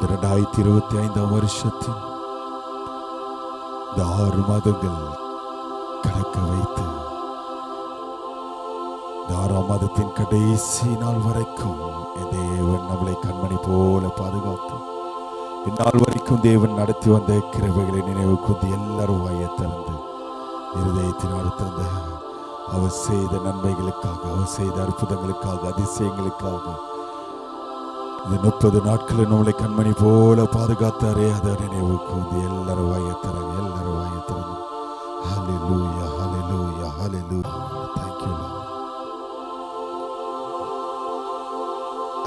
2025 வருஷத்தின் இந்த 6 மாதங்கள் கடக்க வைத்து இந்த 6ஆம் மாதத்தின் கடைசி நாள் வரைக்கும் தேவன் நம்மளை கண்மணி போல பாதுகாத்து இந்நாள் வரைக்கும் தேவன் நடத்தி வந்த கிருபைகளை நினைவு கூர்ந்து எல்லாரும் வாயை திறந்து இருதயத்தின் அடுத்திருந்த அவர் செய்த நன்மைகளுக்காக, அவர் செய்த அற்புதங்களுக்காக, அதிசயங்களுக்காக இந்த 30 நாட்களில் நம்மளை கண்மணி போல பாதுகாத்தாரே, அதை நினைவு கூர்ந்து எல்லாரும் வாயை திறங்க, எல்லாரும் வாயை திறங்க. ஹல்லேலூயா, ஹல்லேலூயா, ஹல்லேலூயா. Thank you Lord.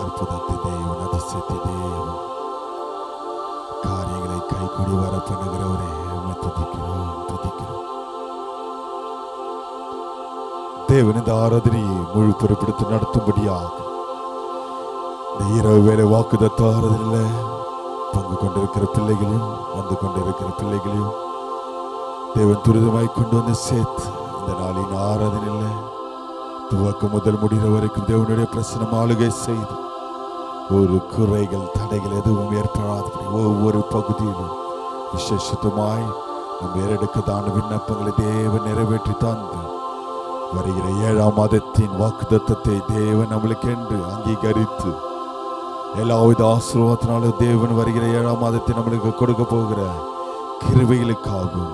அற்புதத்தை தேவன், அதிசயத்தை தேவன், காரியங்களை கைகூடி வர பண்ணுகிறவரே, துதிக்கிறோம், துதிக்கிறோம். தேவன் இந்த ஆராதனையை முழு பொறுப்பெடுத்து நடத்தும்படியாக இந்த இரவு வேலை வாக்குதத்த ஆராதனையில் பங்கு கொண்டிருக்கிற பிள்ளைகளையும் வந்து கொண்டிருக்கிற பிள்ளைகளையும் தேவன் துரிதமாய் கொண்டு வந்து சேர்த்து இந்த நாளின் ஆராதனையில் துவக்கம் முதல் முடிகிற வரைக்கும் தேவனுடைய பிரசனம் ஆளுகை செய்து ஒரு குறைகள் தடைகள் எதுவும் ஏற்படாதபடி ஒவ்வொரு பகுதியிலும் விசேஷத்துமாய் நம் ஏறெடுக்கதான விண்ணப்பங்களை தேவன் நிறைவேற்றி தந்து வருகிற 7ஆம் மாதத்தின் வாக்குத்தத்தத்தை தேவன் நம்மளுக்கு என்று அங்கீகரித்து எல்லாவித ஆசீர்வாதத்தினாலும் தேவன் வருகிற 7ஆம் மாதத்தை நம்மளுக்கு கொடுக்க போகிற கிருபைகளுக்காகவும்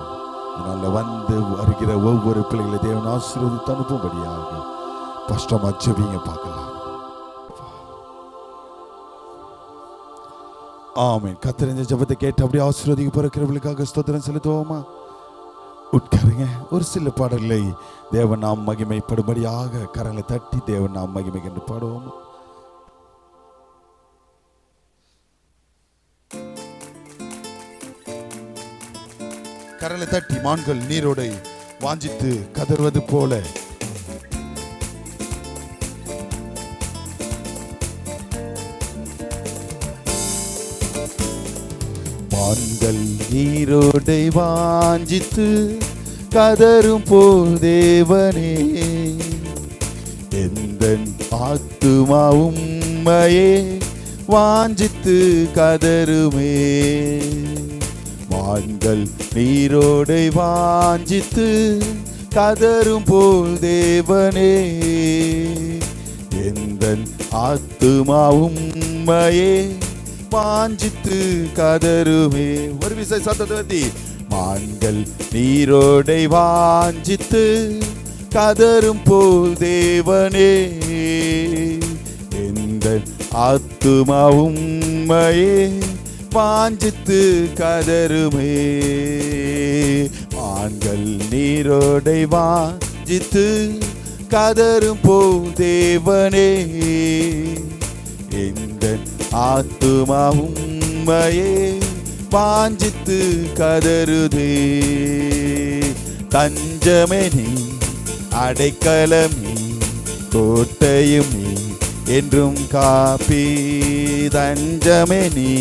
அதனால வந்து வருகிற ஒவ்வொரு பிள்ளைகளை தேவன் ஆசீர்வதித்து அனுப்பும்படியாக கஷ்டமா ஜெபிங்க பார்க்கலாம். ஆமென். கர்த்தர் இந்த ஜெபத்தை கேட்டு அப்படியே ஆசீர்வதிக்க போற கிருபைகளுக்காக ஸ்தோத்திரம் செலுத்துவோமா? உட்காருங்க. ஒரு சில பாடல்களை தேவன் நாம் மகிமைப்படும்படியாக கரங்களை தட்டி தேவன் நாம் மகிமை என்று பாடுவோம். கரங்களை தட்டி மான்கள் நீரோடை வாஞ்சித்து கதறுவது போல மான்கள் நீரோடை வாஞ்சித்து கதரும் போல் தேவனே, எந்தன் ஆத்துமாவும் உம்மையே வாஞ்சித்து கதருமே. மான்கள் நீரோடை வாஞ்சித்து கதரும் போல் தேவனே, எந்தன் ஆத்துமாவும் உம்மையே வாஞ்சித்து கதருமே. ஒரு விசை சத்தத்தை மான்கள் நீரோடை வாஞ்சித்து கதரும் போல் தேவனே, எந்தன் ஆத்துமாவும் உம்மையே வாஞ்சித்து கதருமே. மான்கள் நீரோடை வாஞ்சித்து கதரும் போல் தேவனே, எந்தன் ஆத்துமாவும் உம்மையே வாஞ்சித்து கதறுதே. தஞ்சமே நீ, அடைக்கலமே, கோட்டையும் நீ, என்றும் காப்பி. தஞ்சமே நீ,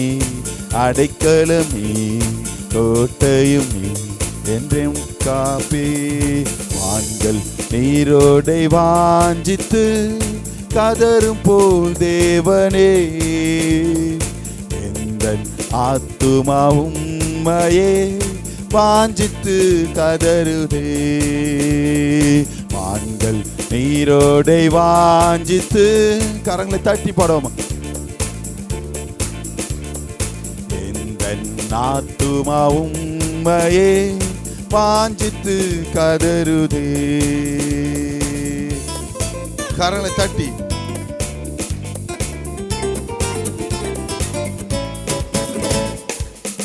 அடைக்கலமே, கோட்டையும் நீ, என்றும் காப்பி. மான்கள் நீரோடை வாஞ்சித்து கதரும் போல் தேவனே, எந்தன் ஆத்துமாவும் உம்மையே வாஞ்சித்து கதறுதே. மான்கள் நீரோடை வாஞ்சித்து கரங்களை தட்டி பாடுவோம். எந்தன் ஆத்துமாவும் உம்மையே வாஞ்சித்து கதறுதே. கரங்களை தட்டி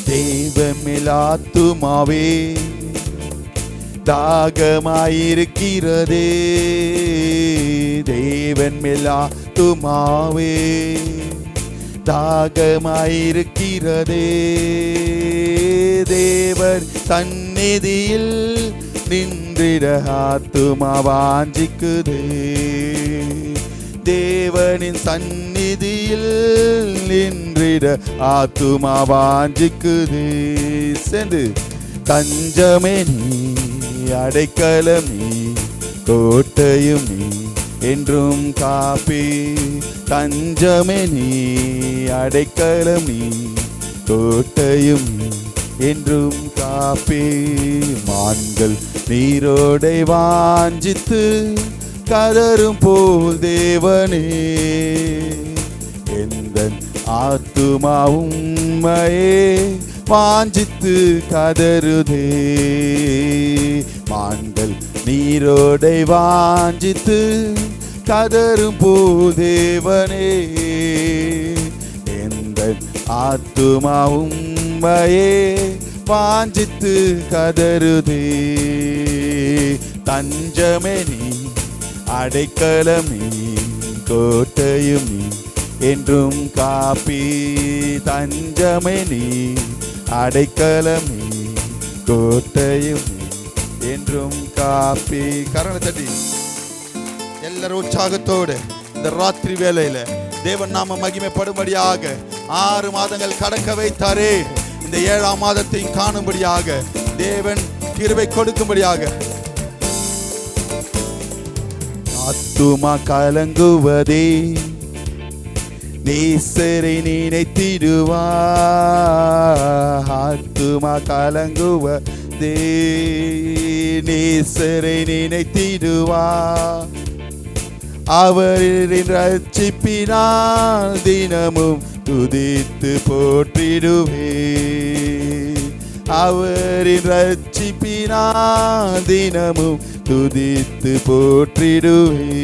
தேவன் மேல் ஆத்துமாவே தாகமாயிருக்கிறதே. தேவன் மேல் ஆத்துமாவே தாகமாயிருக்கிறதே. தேவன் சந்நிதியில் நின்றிட ஆத்துமா வாஞ்சிக்குதே. தேவனின் சந்நிதியில் நின்றிட ஆத்துமா வாஞ்சிக்குதே. சென்று தஞ்சமே நீ, அடைக்கலம் நீ, கோட்டையும் நீ, என்றும் காப்பி. தஞ்சமே நீ, அடைக்கலம் நீ, கோட்டையும் என்றும் காப்பே. மான்கள் நீரோடை வாஞ்சித்து கதரும் போல் தேவனே, எந்தன் ஆத்துமா உம்மையே வாஞ்சித்து கதருதே. மான்கள் நீரோடை வாஞ்சித்து கதரும் போல் தேவனே, எந்தன் ஆத்துமா உம்மையே வாஞ்சித்து கதருதே. தஞ்சமே நீ, அடைக்கலம் நீ, கோட்டையும் நீ என்றும் காப்பி. தஞ்சமே நீ, அடைக்கலம் நீ, கோட்டையும் நீ என்றும் காப்பி. கரங்களை தட்டி எல்லாரும் உற்சாகத்தோடு இந்த ராத்திரி வேளையில தேவன் நாம மகிமைப்படும்படியாக 6 மாதங்கள் கடக்க வைத்தாரே, இந்த 7ஆம் மாதத்தையும் காணும்படியாக தேவன் கிருபை கொடுக்கும்படியாக. ஆத்துமா கலங்குவதே நேசரை நினைத்திடுவா. ஆத்துமா கலங்குவதே நேசரை நினைத்திடுவா. அவரின் ரட்சிப்பினால் தினமும் துதித்து போற்றிடுவே. அவரின் ரட்சிப்பினால் தினமும் துதித்து போற்றிடுவே.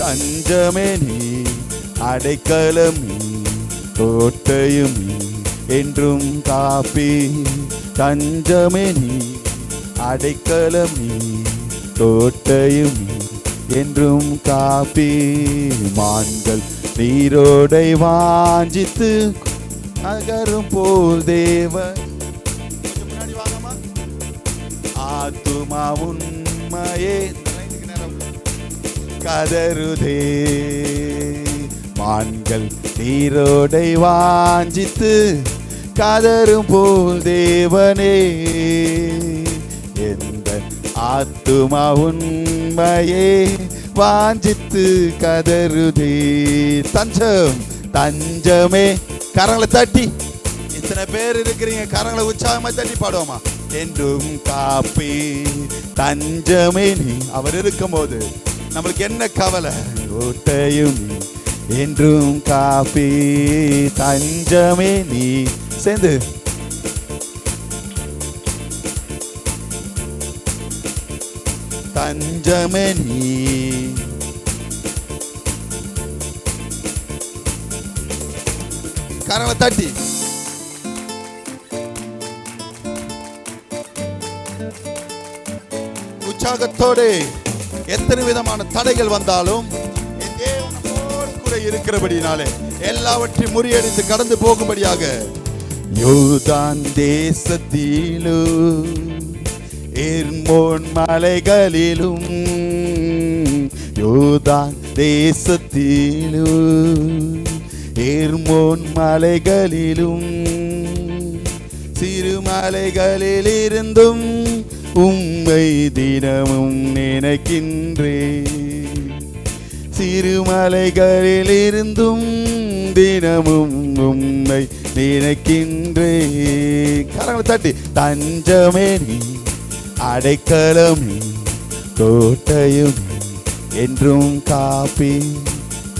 தஞ்சமே நீ, அடைக்கலம் நீ, கோட்டையும் நீ என்றும் காப்பி. தஞ்சமே நீ, அடைக்கலம் நீ, கோட்டையும் நீ என்றும் காப்பி. மான்கள் நீரோடை வாஞ்சித்து நகரும் போல் தேவன். முன்னாடி வாங்கம்மா. ஆத்துமா உண்மையே கதருதே. மான்கள் நீரோடை வாஞ்சித்து கதரும் போல் தேவனே, எந்த ஆத்துமா உண்மையே வாஞ்சித்து கதருதே. தஞ்சம், தஞ்சமே. கரங்களை தட்டி, இத்தனை பேர் இருக்கிறீங்க, கரங்களை உற்சாகமா தட்டி பாடுவோமா? என்றும் காப்பி. தஞ்சமே நீ. அவர் இருக்கும் போது நம்மளுக்கு என்ன கவலை? கோட்டையும் என்றும் காப்பி. தஞ்சமே நீ. சேர்ந்து தஞ்சமே நீ. கரங்களை தட்டி உற்சாகத்தோடு. எத்தனை விதமான தடைகள் வந்தாலும் கூட இருக்கிறபடினாலே எல்லாவற்றையும் முறியடித்து கடந்து போகும்படியாக யோர்தான் தேசத்திலும் எர்மோன் மலைகளிலும், யோர்தான் தேசத்திலும் எர்மோன் மலைகளிலும், சிறு மலைகளில் இருந்தும் உம்மை தினமும் நினைக்கின்றேன். சிறுமலைகளில் இருந்தும் தினமும் உம்மை நினைக்கின்றேன். கரங்களை தட்டி. தஞ்சமே நீ, அடைக்கலம் நீ, கோட்டையும் என்றும் காப்பி.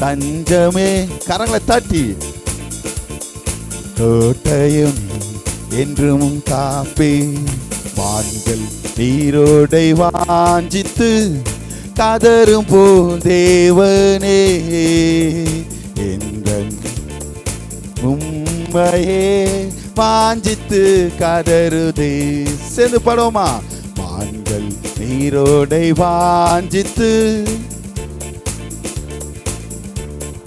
தஞ்சமே. கரங்களை தட்டி. கோட்டையும் என்றும் காப்பி. மான்கள் நீரோடை வாஞ்சித்து கதரும் போல் தேவனே, எங்கள் உம்மையே வாஞ்சித்து கதருதே. சேர்ந்து படோமா? மான்கள் நீரோடை வாஞ்சித்து.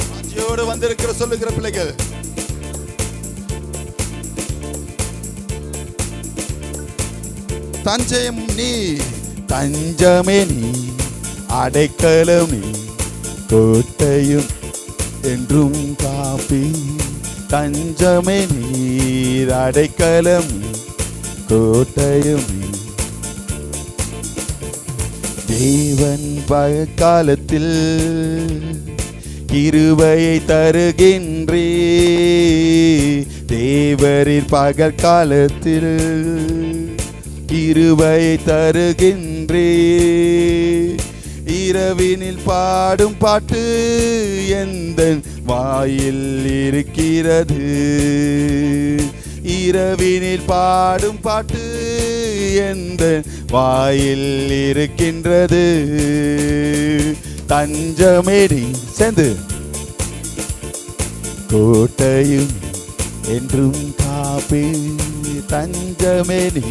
வாஞ்சியோடு வந்திருக்கிற சொல்லுகிற பிள்ளைகள், தஞ்சம் நீ, தஞ்சமே நீ, அடைக்கலம் நீ, கோட்டையும் என்றும் காப்பி. தஞ்சமே நீர், அடைக்கலம் கோட்டையும் நீ. தேவன் பகற்காலத்தில் கிருபையை தருகின்றே, தேவரின் பகல் காலத்தில் கிருபையை தருகின்றே. இரவினில் பாடும் பாட்டு எந்தன் வாயில் இருக்கிறது. இரவினில் பாடும் பாட்டு எந்தன் வாயில் இருக்கின்றது. தஞ்சமேடி சேர்ந்து கோட்டையும் என்றும் காப்பே. தஞ்சமேடி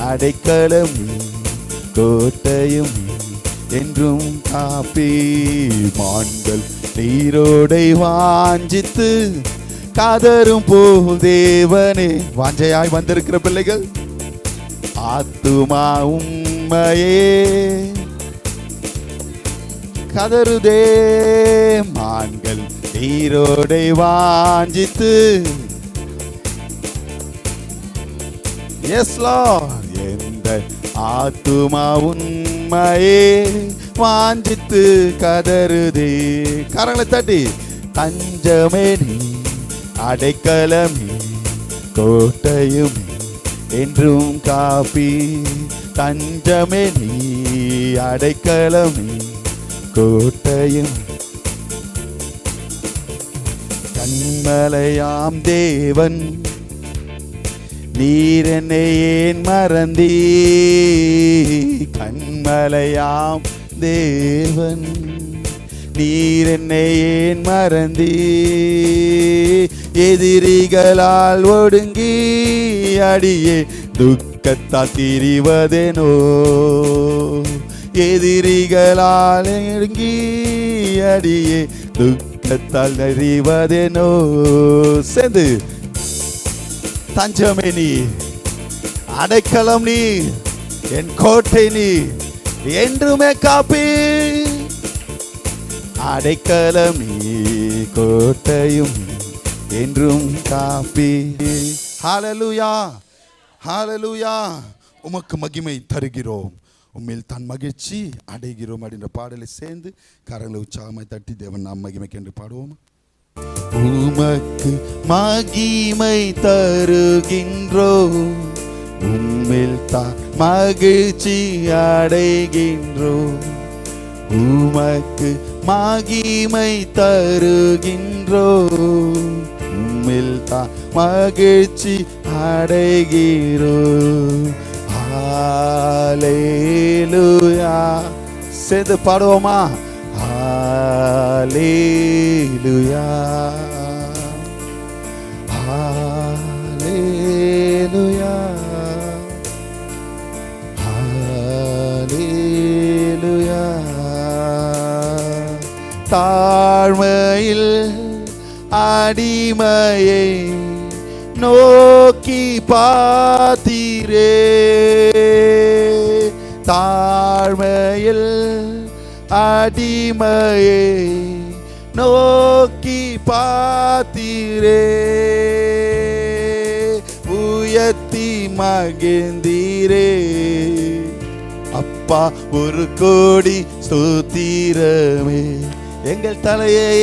அடைக்கலம் கோட்டையும் என்றும் காப்பே. மான்கள் நீரோடை வாஞ்சித்து கதரும் போல் தேவனே. வாஞ்சையாய் வந்திருக்கிற பிள்ளைகள் ஆத்துமா உம்மையே கதறுதே. மான்கள் நீரோடை வாஞ்சித்து எஸ் லார்ட் எந்த ஆத்துமா உம்மையே வாஞ்சித்து கதறுதே. கரங்களை தட்டி தஞ்சமே நீ அடைக்கலமே கோட்டையும் என்றும் காப்பி. தஞ்சமே நீ அடைக்கலமே கோட்டையும். கண்மலையாம் தேவன் நீர் என்னை ஏன் மறந்தீ. கண்மலையாம் தேவன் நீர் என்னை ஏன் மறந்தீ. எதிரிகளால் ஒடுங்கி அடியே துக்கத்தால் திரிவதேனோ. எதிரிகளால் ஒடுங்கி அடியே துக்கத்தால் திரிவதேனோ. சேர்ந்து தஞ்சமே நீ அடைக்கலம் நீ என் கோட்டை நீ என்றுமே காப்பி. அடைக்கலம் நீ கோட்டையும் என்றும் காப்பி. ஹல்லேலூயா ஹல்லேலூயா. உமக்கு மகிமை தருகிறோம், உம்மில் தன் மகிழ்ச்சி அடைகிறோம் அப்படின்ற பாடலை சேர்ந்து கரங்களை உற்சாகமாய் தட்டி தேவன் நாம் மகிமைக்கு என்று பாடுவோம். உமக்கு மகிமை தருகின்றோம், உம்மில் தான் மகிழ்ச்சி அடைகின்றோம். உமக்கு மகிமை தருகின்றோம், உம்மில் தான் மகிழ்ச்சி அடைகிறோம். ஹல்லேலூயா. சேர்ந்து பாடுவோமா? ஹல்லேலூயா ஹல்லேலூயா ஹல்லேலூயா. தாழ்மையில் அடிமையை நோக்கி பார்த்தீரே. தாழ்மையில் அடிமையை நோக்கி பார்த்தீரே. உயர்த்தி மகிழ்ந்தீரே. அப்பா ஒரு கோடி ஸ்தோத்திரமே. எங்கள் தலையை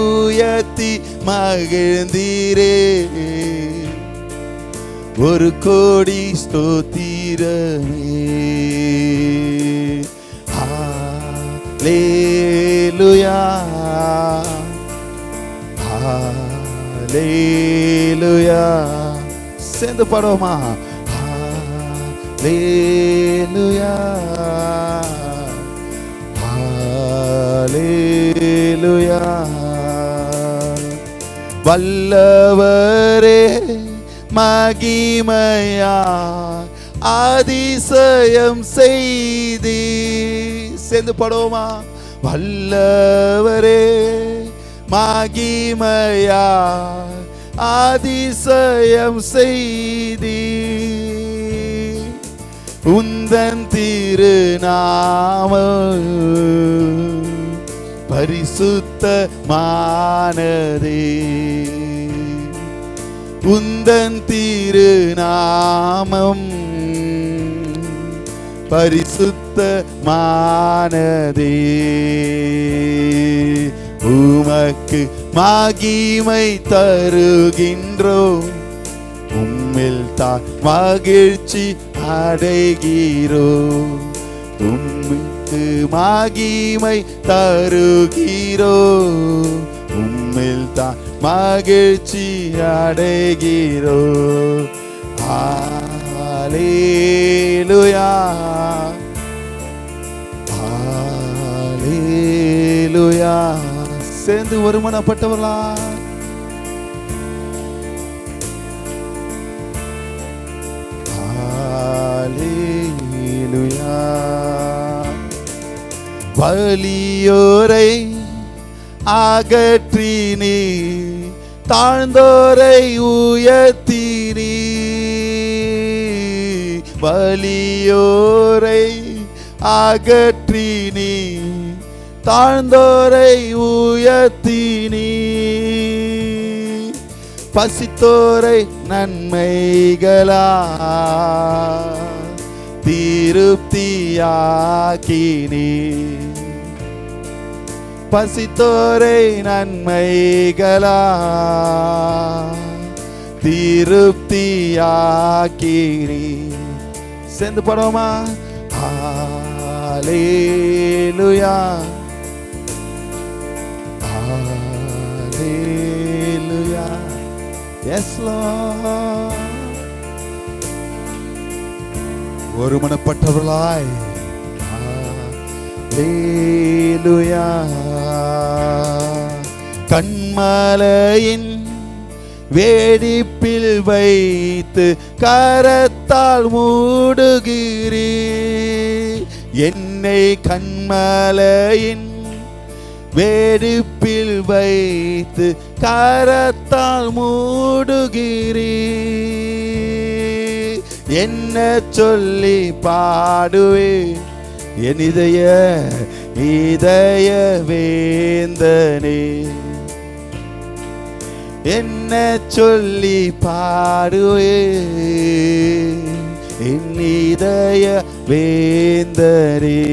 உயர்த்தி மகிழ்ந்தீரே. ஒரு கோடி ஸ்தோத்திரமே. ஹல்லேலூயா ஹல்லேலூயா. சேர்ந்து பாடுவோமா? ஹல்லேலூயா ஹல்லேலூயா. வல்லவரே மகிமையா அதிசயம் செய்தி. சேர்ந்து பாடுவோமா? வல்லவரே மகிமையா அதிசயம் செய்தி. உந்தன் திருநாமம் பரிசுத்தமானதே. உந்தன் திருநாமம் பரிசுத்தமானதே. உமக்கு மகிமை தருகின்றோம், உம்மில் தான் மகிழ்ச்சி அடைகிறோம். உம்முக்கு மகிமை தருகிறோம், உம்மில் தான் மகிழ்ச்சி அடைகிறோம். ஹல்லேலூயா, ஹல்லேலூயா. சேர்ந்து ஒருமனப்பட்டவர்களா ஹல்லேலூயா. வலியோரை அகற்றினீ, தாழ்ந்தோரை உயர்த்தினீ. வலியோரை அகற்றினீ, தாழ்ந்தோரை உயர்த்தினீ. பசித்தோரை நன்மைகளா திருப்தியாக்கினீ. பசித்தோரை நன்மைகளா திருப்தியாக்கினீ. சேர்ந்து பாடுவோமா? Hallelujah, hallelujah. Yes Lord. ஒருமனப்பட்டவர்களாய் ஹல்லேலூயா. கண்மலையின் வேடிப்பில் வைத்து கரத்தால் மூடுகிறீ. என்னை கண்மலையின் வேடிப்பில் வைத்து கரத்தால் மூடுகிறீ. என்ன சொல்லி பாடுவே என் இதய வேந்தனே. என்ன சொல்லி பாடுவே என் இதய வேந்தனே.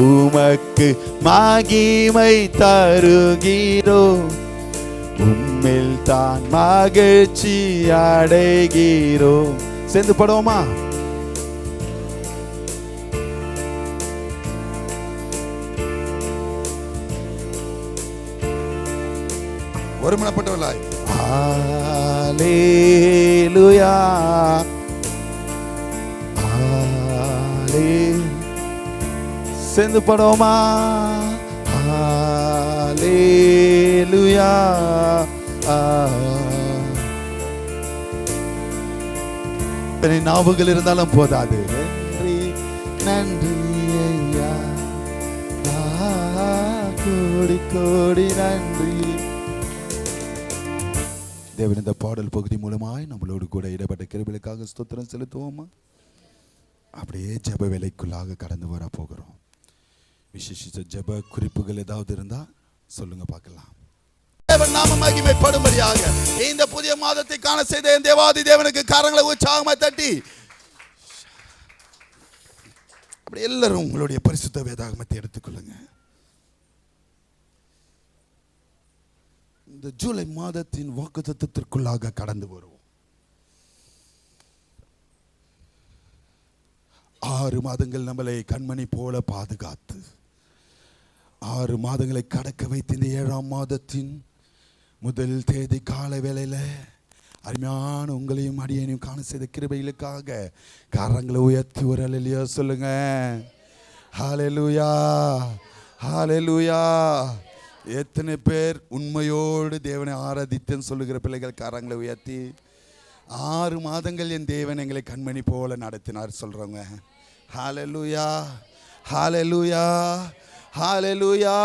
உமக்கு மகிமை தருகிறோம், உம்மில் தான் மகிழ்ச்சி அடைகிறோம். சேர்ந்து படுவோமா? ஒருமனப்பட்டவர்களாய் ஹல்லேலூயா, சேர்ந்து படுவோமா? ஹல்லேலூயா. ஞாபகங்கள் இருந்தாலும் போதாது. நன்றி நன்றி ஐயா, கோடி கோடி நன்றி. தேவன் இந்த பாடல் பகுதி மூலமாய் நம்மளோடு கூட இடப்பட்ட கிருபைகளுக்காக ஸ்தோத்திரம் செலுத்துவோமா? அப்படியே ஜெப வேலைக்குள்ளாக கடந்து வர போகிறோம். விசேஷித்த ஜெப குறிப்புகள் ஏதாவது இருந்தா சொல்லுங்க பார்க்கலாம். தேவன் நாம மகிமைப்படும்படியாக இந்த புதிய மாதத்தை காண செய்த என் தேவாதி தேவனுக்கு கரங்களை உற்சாகமாய் தட்டி அப்படி எல்லாரும் உங்களுடைய பரிசுத்த வேதாகமத்தை எடுத்துக்கொள்ளுங்க. இந்த ஜூலை மாதத்தின் வாக்குத்தத்தத்திற்குள்ளாக கடந்து வருவோம். 6 மாதங்கள் நம்மளை கண்மணி போல பாதுகாத்து 6 மாதங்களை கடக்க வைத்து இந்த 7ஆம் மாதத்தின் முதல் தேதி கால வேளையில் அருமையான உங்களையும் அடியனையும் காண செய்த கிருபைகளுக்காக கரங்களை உயர்த்தி ஒரு அல்லேலூயா சொல்லுங்க. ஹல்லேலூயா, ஹல்லேலூயா. எத்தனை பேர் உண்மையோடு தேவனை ஆராதித்தேன்னு சொல்லுகிற பிள்ளைகள் கரங்களை உயர்த்தி 6 மாதங்கள் என் தேவன் எங்களை கண்மணி போல நடத்தினார் சொல்றவங்க ஹல்லேலூயா, ஹல்லேலூயா, ஹல்லேலூயா.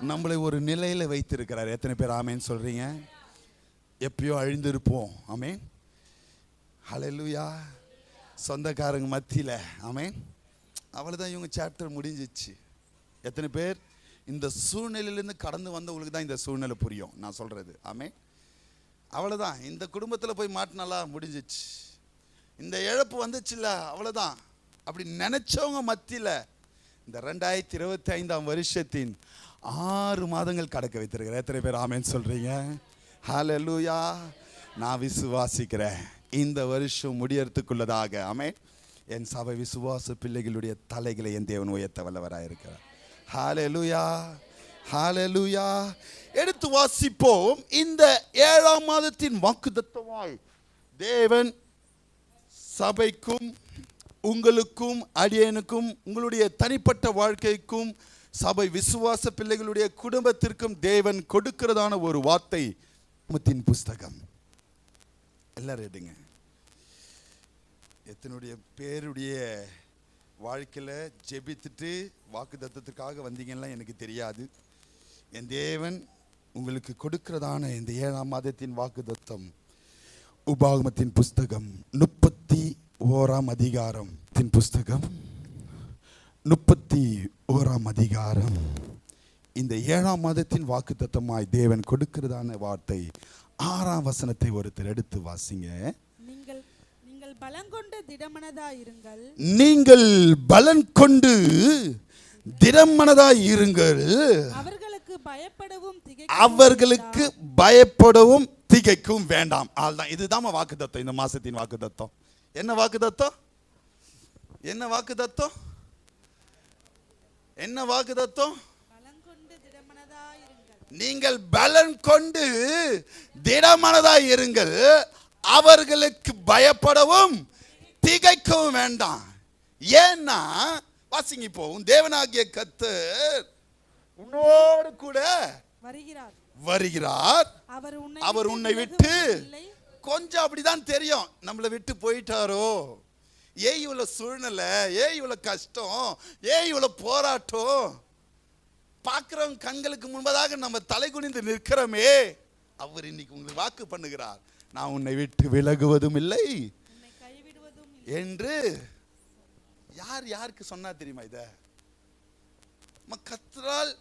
நம்மளை ஒரு நிலையில வைத்திருக்கிறார். எத்தனை பேர் ஆமேன்னு சொல்றீங்க? எப்பயோ அழிந்திருப்போம். ஆமேன், ஹல்லேலூயா. சொந்தக்காரங்க மத்தியில் ஆமேன். அவ்வளோதான், இவங்க சாப்டர் முடிஞ்சிச்சு. எத்தனை பேர் இந்த சூழ்நிலையிலேருந்து கடந்து வந்தவங்களுக்கு தான் இந்த சூழ்நிலை புரியும் நான் சொல்கிறது. ஆமேன், அவ்வளோதான். இந்த குடும்பத்தில் போய் மாட்டினாலாம் முடிஞ்சிச்சு. இந்த இழப்பு வந்துச்சுல்ல, அவ்வளோதான். அப்படி நினச்சவங்க மத்தியில் இந்த 2025 வருஷத்தின் 6 மாதங்கள் கடக்க வைத்திருக்கிறேன். எத்தனை பேர் ஆமென் சொல்றீங்க? ஹல்லேலூயா. நான் விசுவாசிக்கிறேன் இந்த வருஷம் முடியறதுக்குள்ளதாக ஆமென் என் சபை விசுவாச பிள்ளைகளுடைய தலைகளை என் தேவன் உயர்த்த வல்லவராக இருக்கிறார். ஹல்லேலூயா, ஹல்லேலூயா. எடுத்து வாசிப்போம். இந்த 7ஆம் மாதத்தின் வாக்குத்தத்தமாய் தேவன் சபைக்கும் உங்களுக்கும் அடியேனுக்கும் உங்களுடைய தனிப்பட்ட வாழ்க்கைக்கும் சபை விசுவாச பிள்ளைகளுடைய குடும்பத்திற்கும் தேவன் கொடுக்கிறதான ஒரு வார்த்தை புஸ்தகம். எல்லாரும் எடுங்க. எத்தனுடைய பேருடைய வாழ்க்கையில் ஜெபித்துட்டு வாக்குத்தத்தத்துக்காக வந்தீங்கன்னா எனக்கு தெரியாது. என் தேவன் உங்களுக்கு கொடுக்கிறதான இந்த 7ஆம் மாதத்தின் வாக்குத்தத்தம் உபாகமத்தின் புஸ்தகம் 31ஆம் அதிகாரத்தின் புஸ்தகம் 31ஆம் அதிகாரம். இந்த 7ஆம் மாதத்தின் வாக்குத்தத்தமாய் தேவன் கொடுக்கிறதான வார்த்தை 6ஆம் வசனத்தை ஒருத்தர் எடுத்து வாசிங்க. நீங்கள் பலன் கொண்டு திடமனதாயிருங்கள். நீங்கள் பலன் கொண்டு திடமனதாயிருங்கள். அவர்களுக்கு பயப்படவும் திகைக்கும் வேண்டாம். அதுதான், இதுதான் வாக்குத்தத்தம். இந்த மாசத்தின் வாக்குத்தத்தம் என்ன? வாக்குத்தத்தம் என்ன? வாக்குத்தத்தம் என்ன? வாக்குத்தத்தம் நீங்கள் பலன் கொண்டு திடமனதாய் இருங்கள். அவர்களுக்கு பயப்படவும் திகைக்கவும் வேண்டாம். ஏன்னா வாசிங்க, போவும் தேவனாகிய கர்த்தர் உன்னோடு கூட வருகிறார். அவர் உன்னை விட்டு கொஞ்சம் அப்படிதான் தெரியும், நம்மளை விட்டு போயிட்டாரோ, ஏன் இவ்வளவு சூழ்நிலை, ஏன் இவ்வளவு கஷ்டம், ஏன் இவ்வளவு போராட்டம், பார்க்கிறவங்க கண்களுக்கு முன்பதாக நம்ம தலை குனிந்து நிற்கிறோமே. அவர் இன்னைக்கு உங்களுக்கு வாக்கு பண்ணுகிறார், நான் உன்னை விட்டு விலகுவதும் இல்லை என்று. யாருக்கு சொன்னா தெரியுமா? இத கர்த்தரால்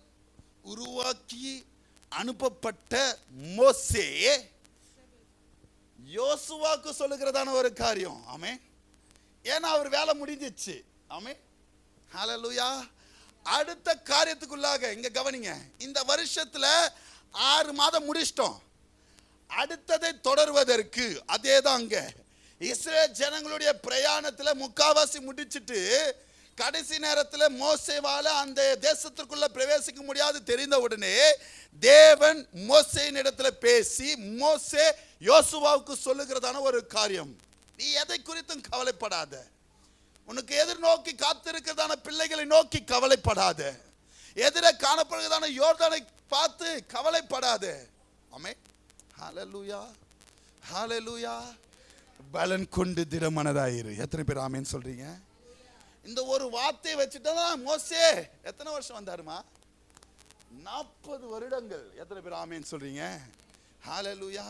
உருவாக்கி அனுப்பப்பட்ட மோசே யோசுவாக்கு சொல்லுகிறதான ஒரு காரியம். ஆமே, ஏன்னா அவர் வேலை முடிஞ்சிச்சு. ஆமே, ஹல்லேலூயா. அடுத்த காரியத்துக்குள்ளாக இங்க கவனிங்க. இந்த வருஷத்துல 6 மாதம் முடிச்சிட்டோம். அடுத்ததை தொடர்வதற்கு அதேதான். அங்க இஸ்ரேல் ஜனங்களுடைய பிரயாணத்துல முக்காவாசி முடிச்சிட்டு கடைசி நேரத்தில் மோசேவால அந்த தேசத்திற்குள்ள பிரவேசிக்க முடியாது தெரிந்த உடனே தேவன் மோசேயின் இடத்துல பேசி மோசே யோசுவாவுக்கு சொல்லுகிறதான ஒரு காரியம், நீ எதை குறித்தும் கவலைப்படாத, உனக்கு எதிர்நோக்கி காத்திருக்கிறதான பிள்ளைகளை நோக்கி கவலைப்படாத, எதிர காணப்படுகிறதான யோர்தானை பார்த்து கவலைப்படாத. ஆமென், ஹல்லேலூயா, ஹல்லேலூயா. பலன் கொண்டு திடமனதாயிரு. எத்தனை பேர் ஆமென் சொல்றீங்க? இந்த ஒரு வார்த்தையை வச்சுட்டா மோசே எத்தனை வருஷம் வந்தாருமா? 40 வருடங்கள். எத்தனை பேர் ஆமென் சொல்றீங்க? ஹல்லேலூயா.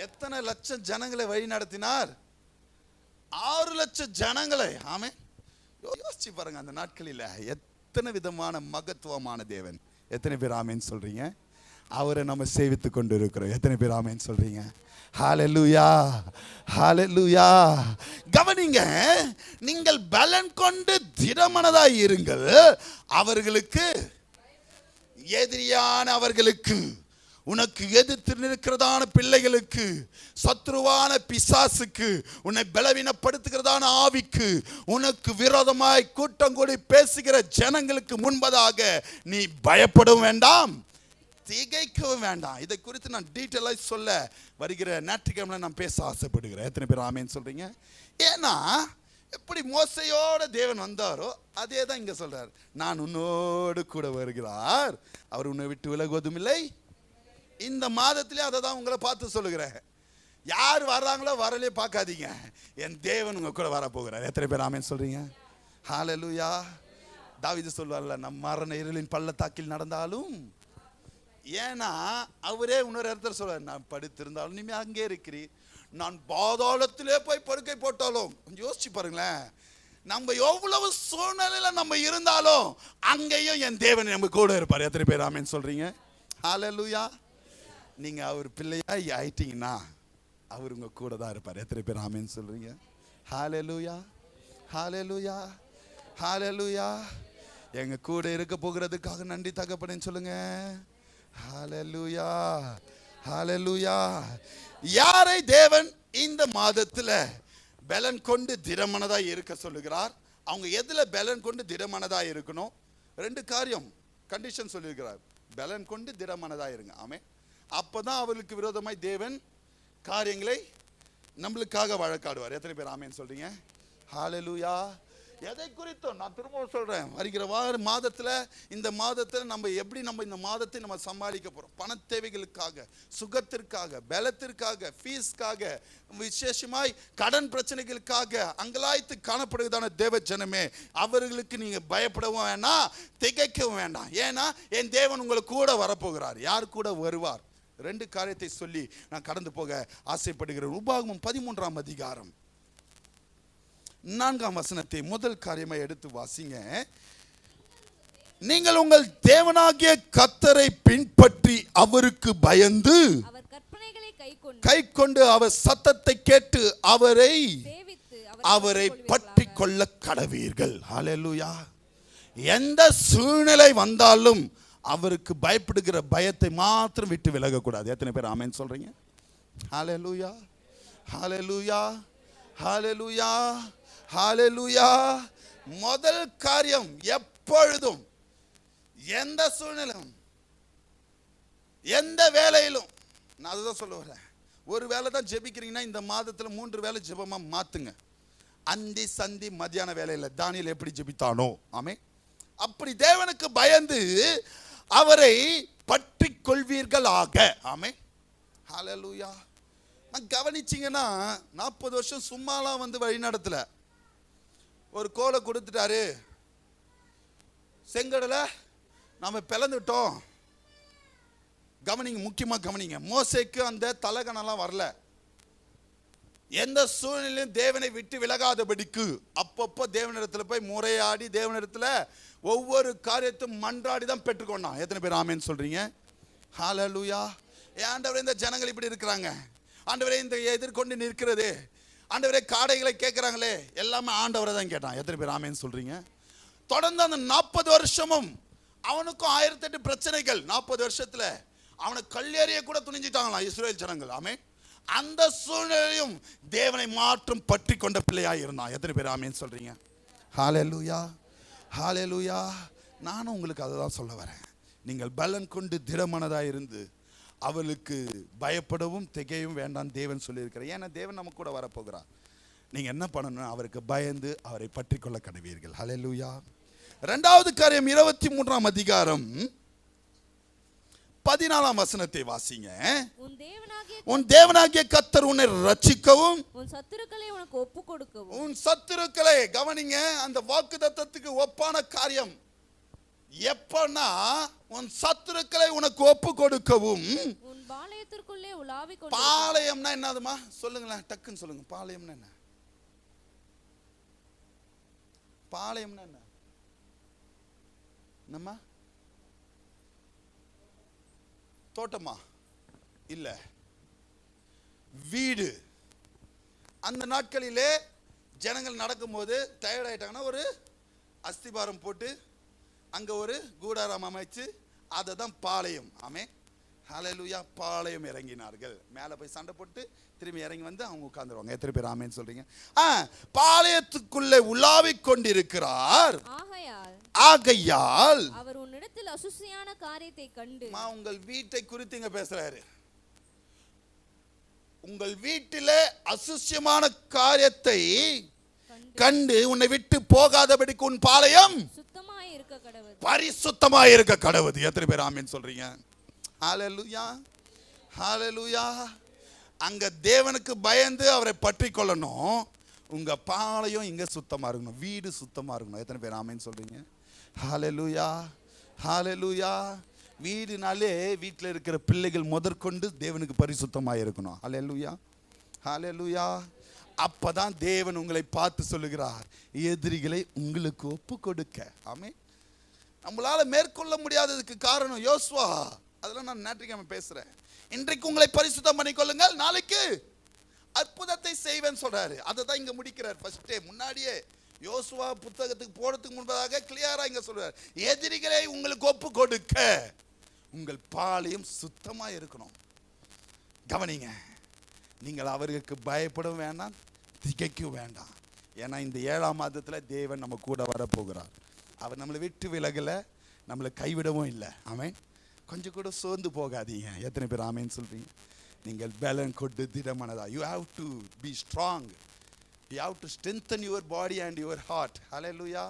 எத்தனை லட்சம் ஜனங்களை வழி நடத்தினார்? 6 லட்சம் ஜனங்களை. ஆமென். யோசிச்சு பாருங்க, அந்த நாட்களில் எத்தனை விதமான மகத்துவமான தேவன். எத்தனை பேர் ஆமென் சொல்றீங்க? அவரை நம்ம சேவித்து கொண்டு இருக்கிறோம். எத்தனை பேர் ஆமென் சொல்றீங்க? ஹல்லேலூயா, ஹல்லேலூயா. கவனிங்க, நீங்கள் பலன் கொண்டு திடமனதாய் இருங்கள். அவர்களுக்கு எதிரியான அவர்களுக்கு, உனக்கு எதிர்த்து நிற்கிறதான பிள்ளைகளுக்கு, சத்ருவான பிசாசுக்கு, உன்னை பலவீனப்படுத்துகிறதான ஆவிக்கு, உனக்கு விரோதமாய் கூட்டம் கூடி பேசுகிற ஜனங்களுக்கு முன்பதாக நீ பயப்படவும் வேண்டாம், திகைக்கவும் வேண்டாம். இதை குறித்து நான் டீட்டெயிலாக சொல்ல வருகிற ஞாயிற்றுக்கிழமை நான் பேச ஆசைப்படுகிறேன். எத்தனை பேர் ஆமென் சொல்றீங்க? ஏன்னா எப்படி மோசையோட தேவன் வந்தாரோ அதே தான் இங்க சொல்றார், நான் உன்னோடு கூட வருகிறார், அவர் உன்னை விட்டு விலகுவதும் இல்லை. இந்த மாதத்திலே அதை தான் உங்களை பார்த்து சொல்லுகிறேன். யார் வர்றாங்களோ வரலே பார்க்காதீங்க, என் தேவன் உங்க கூட வரப்போகிறார். எத்தனை பேர் ஆமென் சொல்றீங்க? ஹல்லேலூயா. தாவீது சொல்வார்ல, நம் மரண இருளின் பள்ளத்தாக்கில் நடந்தாலும், ஏன்னா அவரே இன்னொரு இடத்துல சொல்றார், நான் படுத்திருந்தாலும் நீ அங்கே இருக்கிறீர், நான் பாதாளத்திலே போய் படுக்கை போட்டாலும். கொஞ்சம் யோசிச்சு பாருங்களேன், நம்ம எவ்வளவு சூழ்நிலையில நம்ம இருந்தாலும் அங்கேயும் என் தேவன் நம்ம கூட இருப்பார். எத்தனை பேர் ஆமென் சொல்றீங்க? ஹல்லேலூயா. நீங்க அவர் பிள்ளையா ஆயிட்டீங்கன்னா அவர் உங்க கூட தான் இருப்பார். எத்தனை பேர் ஆமென் சொல்றீங்க? ஹல்லேலூயா, ஹல்லேலூயா, ஹல்லேலூயா. எங்க கூட இருக்க போகிறதுக்காக நன்றி தகப்பனேன்னு சொல்லுங்க. ஹல்லேலூயா, ஹல்லேலூயா. யாரை தேவன் இந்த மாதத்துல பலன் கொண்டு திடமனதா இருக்க சொல்லுகிறார்? அவங்க எதுல பலன் கொண்டு திடமனதா இருக்கணும்? 2 காரியம் கண்டிஷன் சொல்லியிருக்கிறார். பலன் கொண்டு திடமனதா இருங்க. ஆமென். அப்பதான் அவர்களுக்கு விரோதமாய் தேவன் காரியங்களை நம்மளுக்காக வழக்காடுவார். எத்தனை பேர் ஆமென் சொல்றீங்க? ஹல்லேலூயா. எதை குறித்தும் நான் திரும்ப சொல்றேன், வருகிற மாதத்துல, இந்த மாதத்துல நம்ம எப்படி இந்த மாதத்தை நம்ம சமாளிக்க போறோம்? பண தேவைகளுக்காக, சுகத்திற்காக, பலத்திற்காக, ஃபீஸ்க்காக, விசேஷமாய் கடன் பிரச்சனைகளுக்காக அங்கலாய்த்து காணப்படுவதான தேவ ஜனமே, அவர்களுக்கு நீங்க பயப்படவும் வேண்டாம், திகைக்கவும் வேண்டாம். ஏன்னா என் தேவன் உங்களுக்கு கூட வரப்போகிறார். யார் கூட வருவார்? 2 காரியத்தை சொல்லி நான் கடந்து போக ஆசைப்படுகிறேன். உபாகமம் 13ஆம் அதிகாரம் 4ஆம் வசனத்தை முதல் காரியமாக எடுத்து வாசிங்க. நீங்கள் உங்கள் தேவனாகிய கர்த்தரை பின்பற்றி அவருக்கு பயந்து அவர் கற்பனைகளை கைக்கொண்டு அவர் சத்தத்தை கேட்டு அவரை பற்றி கொள்ள கடவீர்கள். ஹல்லேலூயா. எந்த சூழ்நிலை வந்தாலும் அவருக்கு பயப்படுகிற பயத்தை மாத்திரம் விட்டு விலகக்கூடாது. எத்தனை பேர் ஆமென் சொல்றீங்க? ஹல்லேலூயா, ஹல்லேலூயா, ஹல்லேலூயா, ஹல்லேலூயா. முதல் காரியம், எப்பொழுதும் எந்த சூழ்நிலையும் எந்த வேலையிலும், நான் அதுதான் சொல்ல வரேன், ஒரு வேலை தான் ஜெபிக்கிறீங்கன்னா இந்த மாதத்தில் 3 வேலை ஜெபமா மாத்துங்க. அந்தி சந்தி மத்தியான வேலையில் தானியேல் எப்படி ஜெபித்தானோ, ஆமென், அப்படி தேவனுக்கு பயந்து அவரை பற்றி கொள்வீர்களாக. ஆமென், ஹல்லேலூயா. நான் கவனிச்சிங்கன்னா 40 வருஷம் சும்மாலாம் வழி நடத்தல. ஒரு கோலை கொடுத்துட்டாரு, செங்கடலை நம்ம பிளந்துட்டோம். கவனிங்க, முக்கியமாக கவனிங்க, மோசேக்கு அந்த தலகணெல்லாம் வரல. எந்த சூழ்நிலையும் தேவனை விட்டு விலகாதபடிக்கு அப்பப்போ தேவனிடத்தில் போய் முறையாடி தேவனிடத்தில் ஒவ்வொரு காரியத்தையும் மன்றாடி தான் பெற்றுக்கொண்டான். எத்தனை பேர் ஆமென் சொல்றீங்க? ஹல்லேலூயா. ஆண்டவரே, இந்த ஜனங்கள் இப்படி இருக்கிறாங்க, ஆண்டவரே இந்த எதிர்கொண்டு நிற்கிறது, ஆண்டவரே காடைகளை கேட்குறாங்களே, எல்லாமே ஆண்டவரை தான் கேட்டான். எத்தனை பேர் ஆமென் சொல்றீங்க? தொடர்ந்து அந்த 40 வருஷமும் அவனுக்கும் 1008 பிரச்சனைகள். 40 வருஷத்துல அவனை கல்லெறிய கூட துணிஞ்சிட்டாங்களாம் இஸ்ரவேல் ஜனங்கள். ஆமென். அந்த சூழ்நிலையும் தேவனை மாற்றும் பற்றி கொண்ட பிள்ளையாய் இருந்தான். எத்தனை பேர் ஆமென் சொல்றீங்க? ஹல்லேலூயா, ஹல்லேலூயா. நானும் உங்களுக்கு அதை தான் சொல்ல வரேன். நீங்கள் பலன் கொண்டு திடமனதாக இருந்து அவளுக்கு பயப்படவும் திகையும் வேண்டாம் தேவன் சொல்லியிருக்கிறார். ஏன்னா தேவன் நம்ம கூட வரப்போகிறார். நீங்கள் என்ன பண்ணணும்? அவருக்கு பயந்து அவரை பற்றி கொள்ள கடவீர்கள். ஹல்லேலூயா. 2வது காரியம் 23ஆம் அதிகாரம் 14ஆம் வசனத்தை வாசிங்க. உன் தேவனாகிய கர்த்தர் உன்னை ரட்சிக்கவும் உன் சத்துருக்களை உனக்கு ஒப்பு கொடுக்கவும். உன் சத்துருக்களை கவனிங்க, அந்த வாக்குத்தத்தத்துக்கு ஒப்பான காரியம் எப்பனா, உன் சத்துருக்களை உனக்கு ஒப்பு கொடுக்கவும். உன் பாளையத்திற்குள்ளே உலாவிக் கொண்டு. பாளையம்னா என்னதுமா சொல்லுங்களேன், டக்குன்னு சொல்லுங்க. பாளையம்னா என்ன? பாளையம்னா என்ன? நம்ம தோட்டமா? இல்ல, வீடு. அந்த நாட்களிலே ஜனங்கள் நடக்கும்போது டயர்ட் ஆயிட்டாங்கன்னா ஒரு அஸ்திபாரம் போட்டு அங்க ஒரு கூடாரம் அமைச்சு அதை தான் பாளையம். ஆமென், ஹல்லேலூயா. பாளையம் இறங்கினார்கள். மேலே போய் சண்டை போட்டு திரும்பி இறங்கி வந்து அவங்க உட்கார்ந்துருவாங்க. எத்தனை பேர் ஆமென் சொல்றீங்க? பாளையத்துக்குள்ளே உலாவிக் கொண்டிருக்கிறார். ஆகையால் அவர் உன்னிடத்தில் அசுசியான காரியத்தை கண்டு. உங்கள் வீட்டை குறித்து இங்க பேசுறாரு. உங்கள் வீட்டிலே அசுசியமான காரியத்தை கண்டு உன்னை விட்டு போகாதபடிக்கு உன் பாளையம் பரிசுத்தமாய் இருக்க கடவுது. எத்தனை பேர் ஆமென் சொல்றீங்க? ஹல்லேலூயா, ஹல்லேலூயா. அங்க தேவனுக்கு பயந்து அவரை பற்றி கொள்ளணும். உங்க பாளையம் இங்க சுத்தமா இருக்கணும், வீடு சுத்தமா இருக்கணும். எத்தனை பேர் ஆமென் சொல்றீங்க? ஹல்லேலூயா, ஹல்லேலூயா. வீடுனாலே வீட்டில் இருக்கிற பிள்ளைகள் முதற்கொண்டு தேவனுக்கு பரிசுத்தமாக இருக்கணும். ஹல்லேலூயா, ஹல்லேலூயா. அப்பதான் தேவன் உங்களை பார்த்து சொல்லுகிறார், எதிரிகளை உங்களுக்கு ஒப்பு கொடுக்க. ஆமென். நம்மளால மேற்கொள்ள முடியாததுக்கு காரணம் யோசுவா. அதெல்லாம் நான் நேற்றுக்கிழமை பேசுறேன். இன்றைக்கு உங்களை பரிசுத்தம் பண்ணிக்கொள்ளுங்கள், நாளைக்கு அற்புதத்தை செய்வேன் சொல்றாரு. அதை தான் இங்க முடிக்கிறார். ஃபர்ஸ்டே முன்னாடியே யோசுவா புத்தகத்துக்கு போறதுக்கு முன்பதாக கிளியரா இங்க சொல்றார், எதிரிகளை உங்களுக்கு ஒப்பு கொடுக்க உங்கள் பாளையம் சுத்தமா இருக்கணும். கவனிங்க, நீங்கள் அவர்களுக்கு பயப்படவும் வேண்டாம், திகைக்கவும் வேண்டாம். ஏன்னா இந்த 7ஆம் மாதத்துல தேவன் நம்ம கூட வரப்போகிறார். அவர் நம்மளை விட்டு விலகல, நம்மளை கைவிடவும் இல்லை. ஆமென். கொஞ்சம் கூட சோர்ந்து போகாதீங்க. எத்தனை பேர் ஆமென் சொல்றீங்க? நீங்கள் பலன் கொண்டு திடமானதா. You have to be strong. You have to strengthen your body and your heart. Hallelujah,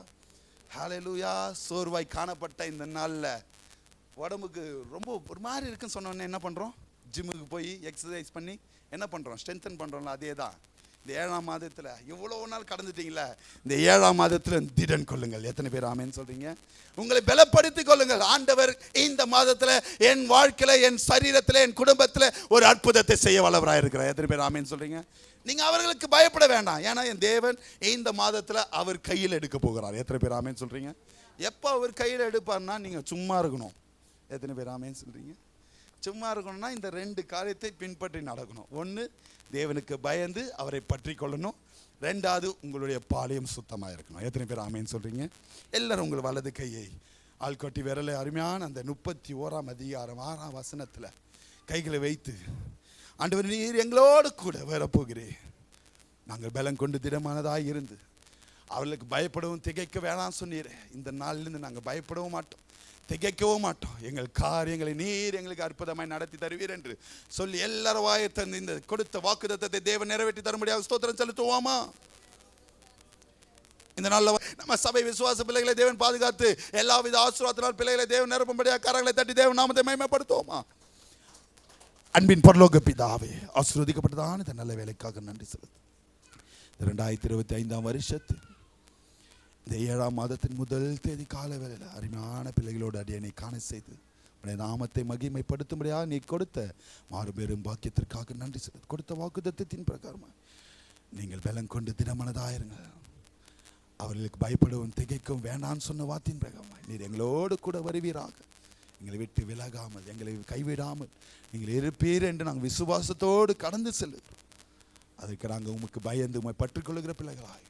hallelujah. சோர்வாய் காணப்பட்ட இந்த நாளில் உடம்புக்கு ரொம்ப ஒரு மாதிரி இருக்குன்னு சொன்னோன்னே என்ன பண்ணுறோம்? ஜிம்முக்கு போய் எக்ஸசைஸ் பண்ணி என்ன பண்ணுறோம்? ஸ்ட்ரென்தன் பண்ணுறோம்ல. அதே தான் இந்த 7ஆம் மாதத்தில் எவ்வளோ நாள் கடந்துட்டீங்களா, இந்த 7ஆம் மாதத்தில் திடன் கொள்ளுங்கள். எத்தனை பேர் ஆமென் சொல்றீங்க? உங்களை பலப்படுத்திக் கொள்ளுங்கள். ஆண்டவர் இந்த மாதத்தில் என் வாழ்க்கையில, என் சரீரத்தில், என் குடும்பத்தில் ஒரு அற்புதத்தை செய்ய வல்லவராக இருக்கிறார். எத்தனை பேர் ஆமென் சொல்றீங்க? நீங்க அவர்களுக்கு பயப்பட வேண்டாம். ஏன்னா என் தேவன் இந்த மாதத்தில் அவர் கையில் எடுக்க போகிறார். எத்தனை பேர் ஆமென் சொல்றீங்க? எப்போ அவர் கையில் எடுப்பார்னா நீங்க சும்மா இருக்கணும். எத்தனை பேர் ஆமென் சொல்றீங்க? சும்மா இருக்கணும்னா இந்த 2 காரியத்தை பின்பற்றி நடக்கணும். ஒன்று, தேவனுக்கு பயந்து அவரை பற்றி கொள்ளணும். 2வது, உங்களுடைய பாளையம் சுத்தமாக இருக்கணும். எத்தனை பேர் ஆமென் சொல்றீங்க? எல்லாரும் உங்கள் வலது கையை ஆள்கொட்டி விரலை அருமையான அந்த 31ஆம் அதிகாரம் 6ஆம் வசனத்தில் கைகளை வைத்து, ஆண்டவர் நீர் எங்களோடு கூட வரப்போகிறேன், நாங்கள் பலம் கொண்டு திடமானதாக இருந்து அவர்களுக்கு பயப்படவும் திகைக்க வேணாம் சொன்னீர். இந்த நாளிலிருந்து நாங்கள் பயப்படவும் மாட்டோம், திகைக்கவும் மாட்டோம். எங்கள் காரியங்களை நீர் எங்களுக்கு அற்புதமாய் நடத்தி தருவீர் என்று சொல்லி எல்லாரும் வாயை தந்து இந்த கொடுத்த வாக்குத்தத்தத்தை தேவன் நிறைவேற்றி தரும்படியாக ஸ்தோத்திரம் செலுத்துவோமா? இந்த நாள்ல நம்ம சபை விசுவாச பிள்ளைகளை தேவன் பாதுகாத்து எல்லாவித ஆசீர்வாதத்தால் பிள்ளைகளை தேவன் நிரப்பும்படியாக கரங்களை தட்டி தேவன் நாமத்தை மகிமைப்படுத்துவோமா? அன்பின் பரலோக பிதாவே, ஆசீர்வதிக்கப்பட்டதான இந்த நல்ல வேலைக்காக நன்றி செலுத்து. 2025ஆம் வருஷத்தில் இந்த 7ஆம் மாதத்தின் முதல் தேதி கால வேளையில் அருமையான பிள்ளைகளோடு அடியனை காண செய்து உடைய நாமத்தை மகிமைப்படுத்தும்படியாக நீ கொடுத்த மாறுபெரும் பாக்கியத்திற்காக நன்றி செலுத்து. கொடுத்த வாக்குத்தத்தத்தின் பிரகாரமாக நீங்கள் பலம் கொண்டு திடமனதாயிருங்கள், அவர்களுக்கு பயப்படவும் திகைக்கவும் வேண்டான்னு சொன்ன வார்த்தையின் பிரகாரமாக நீர் எங்களோடு கூட வருவீராக. எங்களை விட்டு விலகாமல், எங்களை கைவிடாமல் நீங்கள் இருப்பீர் என்று நாங்கள் விசுவாசத்தோடு கடந்து செல்லுகிறோம். அதற்கு நாங்கள் உமக்கு பயந்து உம்மை பற்றிக்கொள்ளுகிற பிள்ளைகளாய்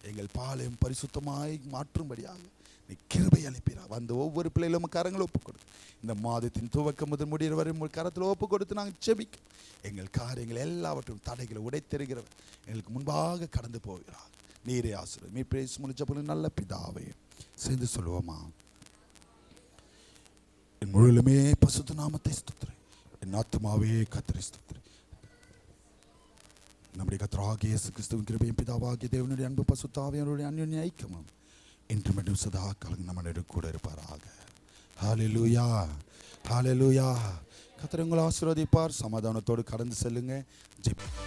எங்கள் பாளையம் பரிசுத்தமாய் மாற்றும்படியாக நீ கிருபை அளிப்பீரா. வந்த ஒவ்வொரு பிள்ளைகளும் கரங்களை ஒப்புக் கொடுத்து இந்த மாதத்தின் துவக்கம் முதல் முடிகிற வரை உங்கள் கரத்தில் ஒப்புக் கொடுத்து நாங்கள் ஜெபிக்கும். எங்கள் காரியங்கள் எல்லாவற்றையும் தடைகளை உடைத்தெறுகிறவர் எங்களுக்கு முன்பாக கடந்து போகிறார். நீரே ஆசீர்வதி. மீ பிரேஸ் முடிச்ச போல நல்ல பிதாவே சேர்ந்து சொல்லுவோமா? என் முழுலுமே பசுத்த நாமத்தை ஸ்தோத்திரம், என் ஆத்துமாவே கர்த்தரை ஸ்தோத்திரம். நம்முடைய கர்த்தராகிய இயேசு கிறிஸ்துவின் கிருபையும் பிதாவாகிய தேவனுடைய அன்பு பரிசுத்த ஆவியானவருடைய அன்யோன்ய ஐக்கியமும் இன்றும் என்றும் சதா காலம் நம்முடைய கூட இருப்பாராக. ஹல்லேலூயா, ஹல்லேலூயா. கர்த்தர் உங்களை ஆசீர்வதிப்பார். சமாதானத்தோடு கடந்து செல்லுங்க. ஜெபம்.